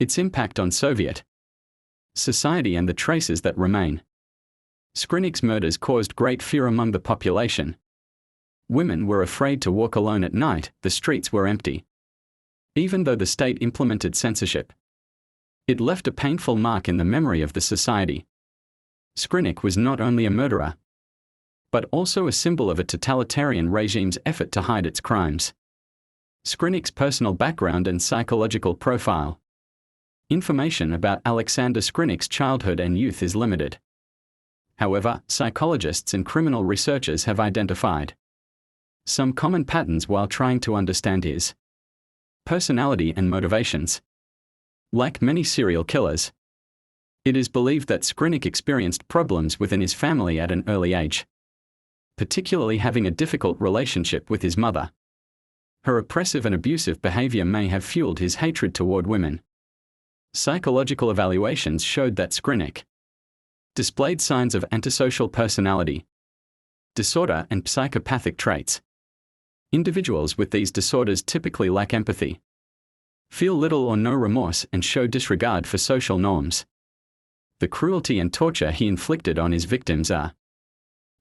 Its impact on Soviet society and the traces that remain. Skrinik's murders caused great fear among the population. Women were afraid to walk alone at night, the streets were empty. Even though the state implemented censorship, it left a painful mark in the memory of the society. Skrinik was not only a murderer, but also a symbol of a totalitarian regime's effort to hide its crimes. Skrinik's personal background and psychological profile. Information about Alexander Skrinik's childhood and youth is limited. However, psychologists and criminal researchers have identified some common patterns while trying to understand his personality and motivations. Like many serial killers, it is believed that Skrinik experienced problems within his family at an early age, particularly having a difficult relationship with his mother. Her oppressive and abusive behavior may have fueled his hatred toward women. Psychological evaluations showed that Skrinik displayed signs of antisocial personality disorder and psychopathic traits. Individuals with these disorders typically lack empathy, feel little or no remorse, and show disregard for social norms. The cruelty and torture he inflicted on his victims are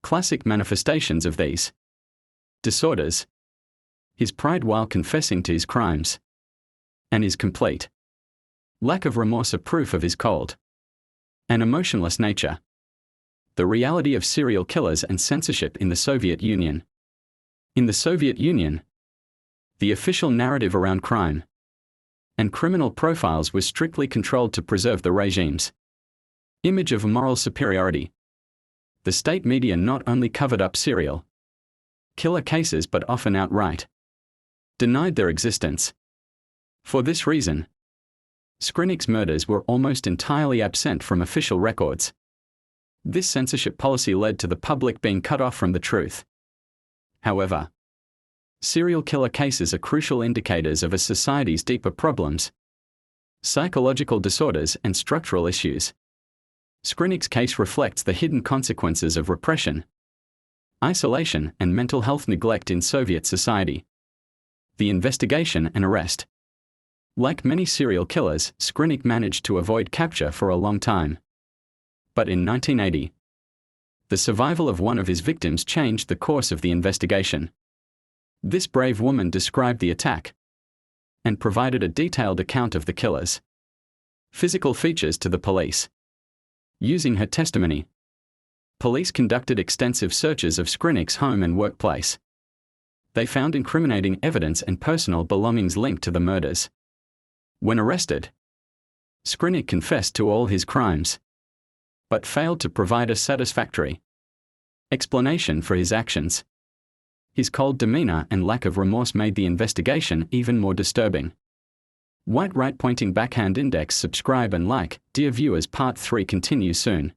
classic manifestations of these disorders. His pride while confessing to his crimes, and his complete lack of remorse are proof of his cold and emotionless nature. The reality of serial killers and censorship in the Soviet Union. In the Soviet Union, the official narrative around crime and criminal profiles was strictly controlled to preserve the regime's image of moral superiority. The state media not only covered up serial killer cases but often outright denied their existence. For this reason, Skrinik's murders were almost entirely absent from official records. This censorship policy led to the public being cut off from the truth. However, serial killer cases are crucial indicators of a society's deeper problems, psychological disorders, and structural issues. Skrinik's case reflects the hidden consequences of repression, isolation, and mental health neglect in Soviet society. The investigation and arrest. Like many serial killers, Skrinik managed to avoid capture for a long time. But in 1980, the survival of one of his victims changed the course of the investigation. This brave woman described the attack and provided a detailed account of the killer's physical features to the police. Using her testimony, police conducted extensive searches of Skrinik's home and workplace. They found incriminating evidence and personal belongings linked to the murders. When arrested, Skrinik confessed to all his crimes, but failed to provide a satisfactory explanation for his actions. His cold demeanor and lack of remorse made the investigation even more disturbing. White right pointing backhand index. Subscribe and like. Dear viewers, part 3 continues soon.